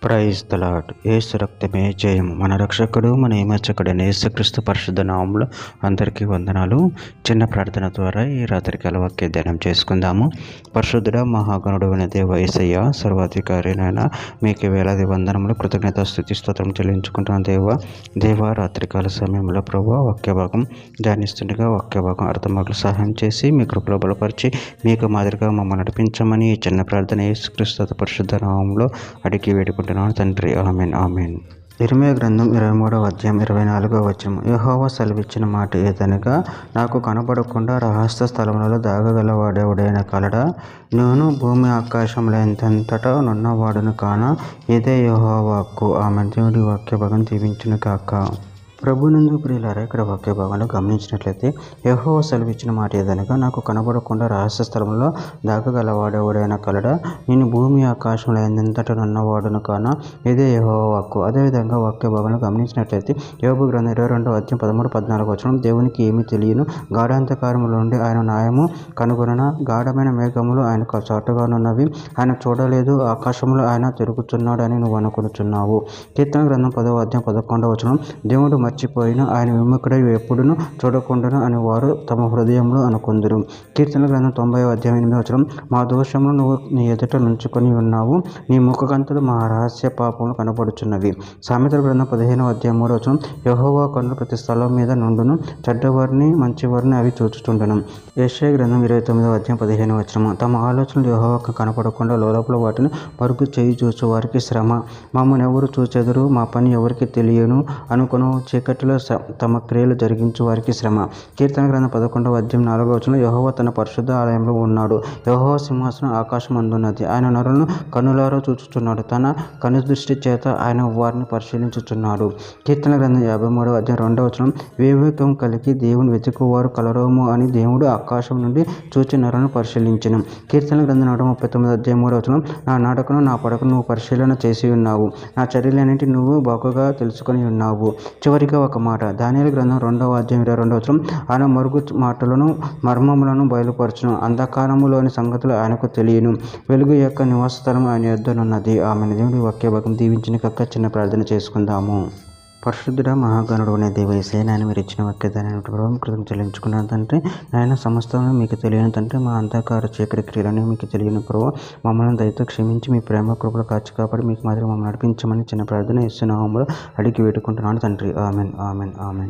Praise the lord. యేసు రక్తమే జయము. మన రక్షకుడు మన విమోచకుడైన యేసుక్రీస్తు పరిశుద్ధ నామములో అందరికీ వందనాలు. చిన్న ప్రార్థన ద్వారా ఈ రాత్రికి వాక్య ధ్యానం చేసుకుందాము. పరిశుద్ధుడ మహాగణుడు అయిన దేవ యేసయ్య, సర్వాధికారినైనా మీకు వేలాది వందనములు, కృతజ్ఞత స్తుతి స్తోత్రం చెల్లించుకుంటున్నాను. దేవ రాత్రికాల సమయంలో ప్రభువా వాక్య భాగం ధ్యానిస్తుండగా వాక్య భాగం అర్థమగులు సహాయం చేసి మీ కృపలో బలపరిచి మీకు మాదిరిగా మమ్మల్ని నడిపించమని ఈ చిన్న ప్రార్థన యేసుక్రీస్తు పరిశుద్ధ నామములో అడిగి వేడుకుంటున్నాను తండ్రి. Amen amen. ఇర్మీయా గ్రంథం 23వ అధ్యాయం 24వ వచనం. యెహోవా సెలవిచ్చిన మాట ఏదనగా, నాకు కనబడకుండా రహస్య స్థలములలో దాగగలవాడెవడైనా కలడా? నేను భూమి ఆకాశముల ఎంతటా నున్నవాడును కాన. ఇదే యెహోవా వాక్కు. ఆమెన్. దేవుడి వాక్య భాగం దీవించును కాక. ప్రభునందు ప్రియులారా, ఇక్కడ వాక్య భాగంలో గమనించినట్లయితే యెహోవా సెలవిచ్చిన మాట ఏదనగా, నాకు కనబడకుండా రహస్య స్థలంలో దాగగలవాడెవడైనా కలడా? నేను భూమి ఆకాశంలో ఎంతటా నున్నవాడును కాన. ఇదే యెహోవా వాక్కు. అదేవిధంగా వాక్య భాగంలో గమనించినట్లయితే యోబు గ్రంథం 22వ అధ్యాయం 13-14 వచనం. దేవునికి ఏమీ తెలియను, గాఢాంధకారములో నుండి ఆయన న్యాయము కనుగొనన. గాఢమైన మేఘములు ఆయనకు చాటుగానున్నవి, ఆయన చూడలేదు. ఆకాశంలో ఆయన తిరుగుతున్నాడు అని నువ్వు అనుకునుచున్నావు. కీర్తన గ్రంథం 10వ అధ్యాయం 11వ వచనం. దేవుడు మర్చిపోయిన, ఆయన విముఖుడై ఎప్పుడును చూడకుండాను అని వారు తమ హృదయంలో అనుకుందురు. కీర్తన గ్రంథం 90వ అధ్యాయం 8వ వచనం. మా దోషములు నువ్వు నీ ఎదుట నుంచుకొని ఉన్నావు, నీ ముఖకంతులు మా రహస్య పాపములు కనబడుచున్నవి. సామెతల గ్రంథం 15వ అధ్యాయం 3వ వచనం. యెహోవా కన్నులు ప్రతి స్థలం మీద నుండును, చెడ్డవారిని మంచివారిని అవి చూచుచుండును. యెషయా గ్రంథం 29వ అధ్యాయం 15వ వచనం. తమ ఆలోచనలు యెహోవాకు కనపడకుండా లోపల వాటిని మరుగు చేయి చూచు వారికి శ్రమ. మమ్మల్ని ఎవరు చూచెదరు, మా పని ఎవరికి తెలియను అనుకును చీకటిలో తమ క్రియలు జరిగించు వారికి శ్రమ. కీర్తన గ్రంథం 11వ అధ్యాయం 4వ వచనం. యెహోవా తన పరిశుద్ధ ఆలయంలో ఉన్నాడు, యెహోవా సింహాసనం ఆకాశం అందున్నది. ఆయన నరులను కన్నులారా చూచుచున్నాడు, తన కనుదృష్టి చేత ఆయన వారిని పరిశీలించుచున్నాడు. కీర్తన గ్రంథం 53వ అధ్యాయం 2వ వచనం. వివేకం కలిగి దేవుని వెతుకువారు కలరోము అని దేవుడు ఆకాశం నుండి చూచి నరులను పరిశీలించెను. కీర్తన గ్రంథం 139వ అధ్యాయం 3వ వచనం. నా నడకను నా పడకను నువ్వు పరిశీలన చేసి ఉన్నావు, నా చర్యలన్నింటి నువ్వు బాగుగా తెలుసుకొని ఉన్నావు. చివరిగా ఒక మాట. దానియేలు గ్రంథం 2వ అధ్యాయం 22వ వచనం. ఆయన మరుగు మాటలను మర్మములను బయలుపరచును, అంధకారములోని సంగతులు ఆయనకు తెలియను. వెలుగు యొక్క నివాస స్థలం ఆయన యొద్దనున్నది. ఆమెను. దేవుడి వాక్య భాగం దీవించిన కక్క చిన్న ప్రార్థన చేసుకుందాము. పరిశుద్ధుడ మహాగణుడు అనే దేవ యేసయ్య, నాయన మీరు ఇచ్చిన వాక్యదాన్ని ప్రభావం కృతజ్ఞతలు చెల్లించుకున్నాను తండ్రి. నాయన సమస్తంలో మీకు తెలియని తండ్రి, మా అంధకార చీకటి క్రియలని మీకు తెలియని ప్రభావ మమ్మల్ని దయతో క్షమించి మీ ప్రేమ కృపలు కాచి కాపాడి మీకు మాదిరి మమ్మల్ని నడిపించమని చిన్న ప్రార్థన యేసు నామములో అడిగి వేడుకుంటున్నాను తండ్రి. Amen amen amen.